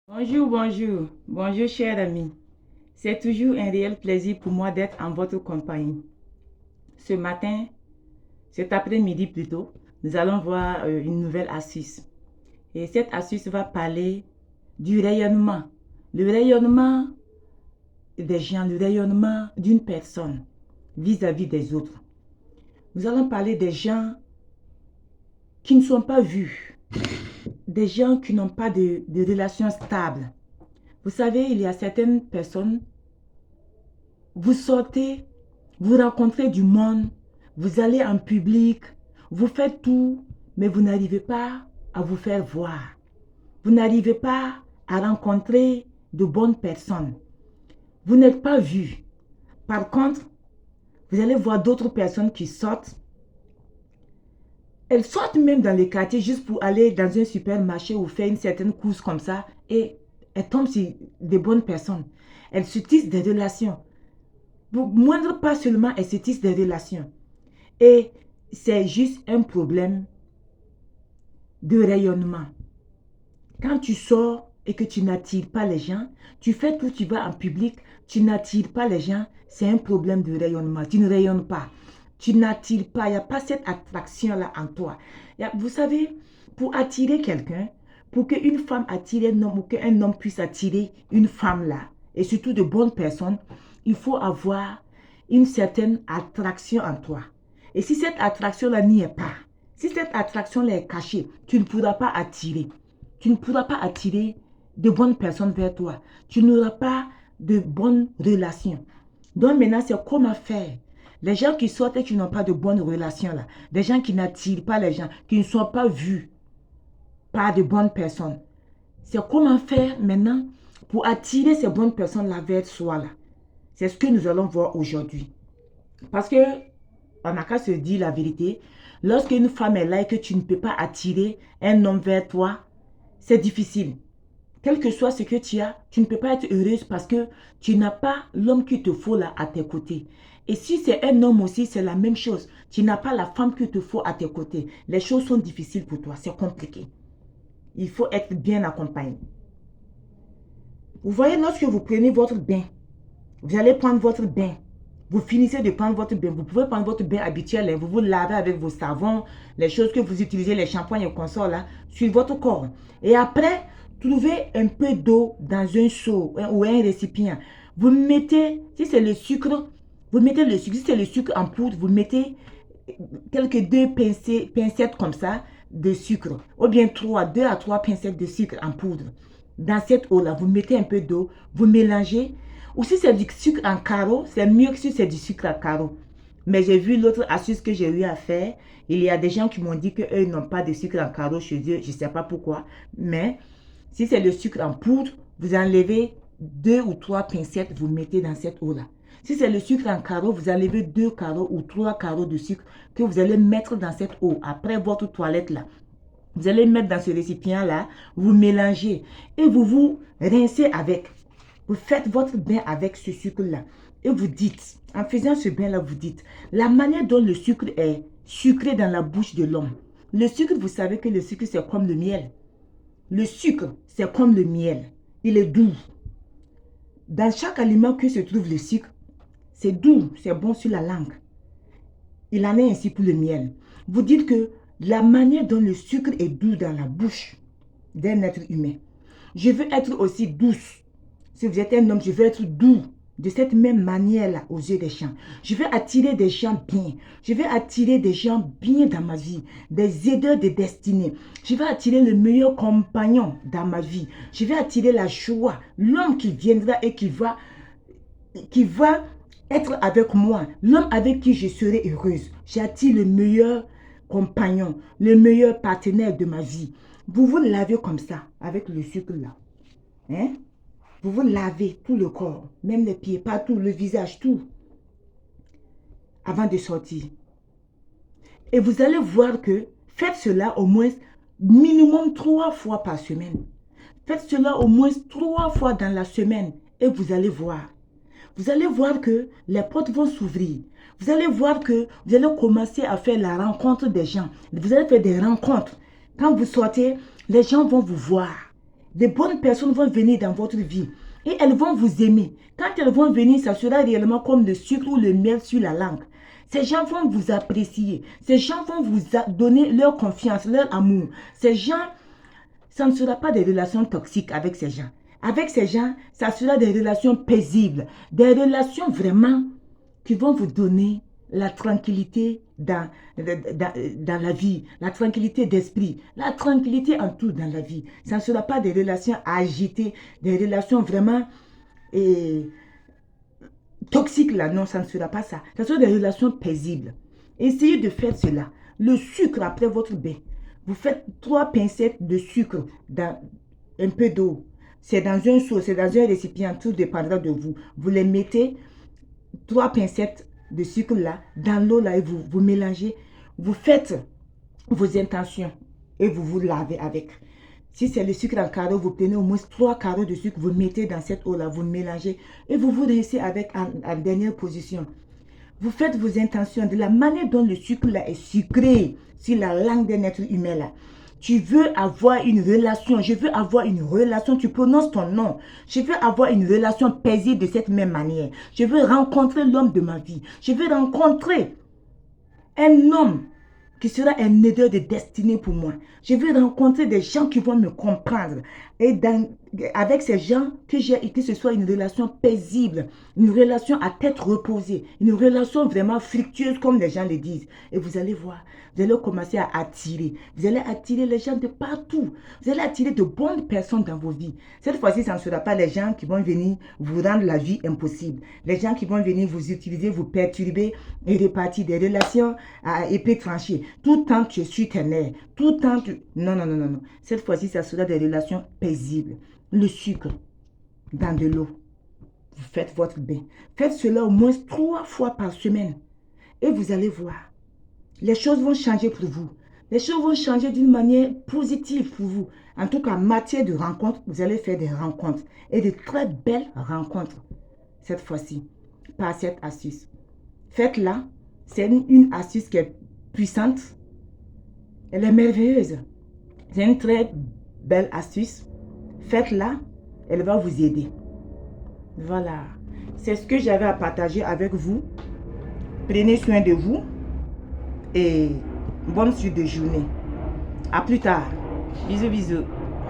Bonjour, bonjour, bonjour chers amis. C'est toujours un réel plaisir pour moi d'être en votre compagnie. Ce matin, cet après-midi plutôt, nous allons voir une nouvelle astuce. Et cette astuce va parler du rayonnement. Le rayonnement des gens, le rayonnement d'une personne vis-à-vis des autres. Nous allons parler des gens qui ne sont pas vus, des gens qui n'ont pas de relations stables. Vous savez, il y a certaines personnes, vous sortez, vous rencontrez du monde, vous allez en public, vous faites tout, mais vous n'arrivez pas à vous faire voir. Vous n'arrivez pas à rencontrer de bonnes personnes. Vous n'êtes pas vu. Par contre, vous allez voir d'autres personnes qui sortent. Elles sortent même dans les quartiers juste pour aller dans un supermarché ou faire une certaine course comme ça et elles tombent sur des bonnes personnes. Elles se tissent des relations. Pour moindre pas seulement, elles se tissent des relations. Et c'est juste un problème de rayonnement. Quand tu sors et que tu n'attires pas les gens, tu fais tout, tu vas en public, tu n'attires pas les gens, c'est un problème de rayonnement. Tu ne rayonnes pas. Tu n'attires pas, il n'y a pas cette attraction-là en toi. Vous savez, pour attirer quelqu'un, pour qu'une femme attire un homme ou qu'un homme puisse attirer une femme là, et surtout de bonnes personnes, il faut avoir une certaine attraction en toi. Et si cette attraction-là n'y est pas, si cette attraction-là est cachée, tu ne pourras pas attirer. Tu ne pourras pas attirer de bonnes personnes vers toi. Tu n'auras pas de bonnes relations. Donc maintenant, c'est comment faire. Les gens qui sortent et qui n'ont pas de bonnes relations là, des gens qui n'attirent pas les gens, qui ne sont pas vus par de bonnes personnes. C'est comment faire maintenant pour attirer ces bonnes personnes-là vers soi là. C'est ce que nous allons voir aujourd'hui. Parce que, on n'a qu'à se dire la vérité, lorsqu'une femme est là et que tu ne peux pas attirer un homme vers toi, c'est difficile. Quel que soit ce que tu as, tu ne peux pas être heureuse parce que tu n'as pas l'homme qu'il te faut là à tes côtés. Et si c'est un homme aussi, c'est la même chose. Tu n'as pas la femme qu'il te faut à tes côtés. Les choses sont difficiles pour toi, c'est compliqué. Il faut être bien accompagné. Vous voyez, lorsque vous prenez votre bain, vous allez prendre votre bain. Vous finissez de prendre votre bain. Vous pouvez prendre votre bain habituel. Vous vous lavez avec vos savons, les choses que vous utilisez, les shampoings et consorts là, sur votre corps. Et après, trouvez un peu d'eau dans un seau ou un récipient. Vous mettez, si c'est le sucre, vous mettez le sucre. Si c'est le sucre en poudre, vous mettez quelques deux pincettes comme ça de sucre. Ou bien deux à trois pincettes de sucre en poudre. Dans cette eau là, vous mettez un peu d'eau, vous mélangez. Ou si c'est du sucre en carreau, c'est mieux que si c'est du sucre en carreau. Mais j'ai vu l'autre astuce que j'ai eu à faire. Il y a des gens qui m'ont dit qu'eux n'ont pas de sucre en carreau chez eux. Je ne sais pas pourquoi. Mais si c'est le sucre en poudre, vous enlevez deux ou trois pincettes, vous mettez dans cette eau-là. Si c'est le sucre en carreau, vous enlevez deux carreaux ou trois carreaux de sucre que vous allez mettre dans cette eau après votre toilette là. Vous allez mettre dans ce récipient-là, vous mélangez et vous vous rincez avec. Vous faites votre bain avec ce sucre-là. Et vous dites, en faisant ce bain-là, vous dites, la manière dont le sucre est sucré dans la bouche de l'homme. Le sucre, vous savez que le sucre, c'est comme le miel. Le sucre, c'est comme le miel. Il est doux. Dans chaque aliment que se trouve le sucre, c'est doux, c'est bon sur la langue. Il en est ainsi pour le miel. Vous dites que la manière dont le sucre est doux dans la bouche d'un être humain. Je veux être aussi douce. Si vous êtes un homme, je veux être doux de cette même manière-là aux yeux des gens. Je veux attirer des gens bien. Je veux attirer des gens bien dans ma vie. Des aideurs de destinée. Je veux attirer le meilleur compagnon dans ma vie. Je veux attirer la joie. L'homme qui viendra et qui va être avec moi. L'homme avec qui je serai heureuse. J'attire le meilleur compagnon, le meilleur partenaire de ma vie. Vous vous lavez comme ça, avec le sucre là. Hein? Vous vous lavez tout le corps, même les pieds, partout, le visage, tout, avant de sortir. Et vous allez voir que faites cela au moins minimum 3 fois par semaine. Faites cela au moins 3 fois dans la semaine et vous allez voir. Vous allez voir que les portes vont s'ouvrir. Vous allez voir que vous allez commencer à faire la rencontre des gens. Vous allez faire des rencontres. Quand vous sortez, les gens vont vous voir. De bonnes personnes vont venir dans votre vie et elles vont vous aimer. Quand elles vont venir, ça sera réellement comme le sucre ou le miel sur la langue. Ces gens vont vous apprécier. Ces gens vont vous donner leur confiance, leur amour. Ces gens, ça ne sera pas des relations toxiques avec ces gens. Avec ces gens, ça sera des relations paisibles. Des relations vraiment qui vont vous donner la tranquillité dans la vie, la tranquillité d'esprit, la tranquillité en tout dans la vie. Ça ne sera pas des relations agitées, des relations vraiment toxiques là. Non, ça ne sera pas ça. Ça sera des relations paisibles. Essayez de faire cela. Le sucre après votre bain. Vous faites 3 pincettes de sucre dans un peu d'eau. C'est dans un seau, c'est dans un récipient, tout dépendra de vous. Vous les mettez 3 pincettes de sucre là, dans l'eau là, et vous mélangez. Vous faites vos intentions et vous vous lavez avec. Si c'est le sucre en carreau, vous prenez au moins 3 carreaux de sucre, vous mettez dans cette eau là, vous mélangez et vous vous laissez avec en dernière position. Vous faites vos intentions de la manière dont le sucre là est sucré sur la langue d'un être humain là. Tu veux avoir une relation, je veux avoir une relation, tu prononces ton nom. Je veux avoir une relation paisible de cette même manière. Je veux rencontrer l'homme de ma vie. Je veux rencontrer un homme qui sera un aideur de destinée pour moi. Je veux rencontrer des gens qui vont me comprendre. Et avec ces gens, que ce soit une relation paisible, une relation à tête reposée, une relation vraiment fructueuse comme les gens le disent. Et vous allez voir, vous allez commencer à attirer. Vous allez attirer les gens de partout. Vous allez attirer de bonnes personnes dans vos vies. Cette fois-ci, ça ne sera pas les gens qui vont venir vous rendre la vie impossible. Les gens qui vont venir vous utiliser, vous perturber et répartir des relations à épée tranchée. Tout le temps, tu es sur tes nerfs. Tout le temps, tu... Non, non, non, non, non. Cette fois-ci, ça sera des relations paisibles. Le sucre dans de l'eau. Vous faites votre bain. Faites cela au moins 3 fois par semaine. Et vous allez voir. Les choses vont changer pour vous. Les choses vont changer d'une manière positive pour vous. En tout cas, en matière de rencontres, vous allez faire des rencontres. Et de très belles rencontres. Cette fois-ci. Par cette astuce. Faites-la. C'est une astuce qui est puissante. Elle est merveilleuse. C'est une très belle astuce. Faites-la. Elle va vous aider. Voilà. C'est ce que j'avais à partager avec vous. Prenez soin de vous. Et bonne suite de journée. À plus tard. Bisous, bisous.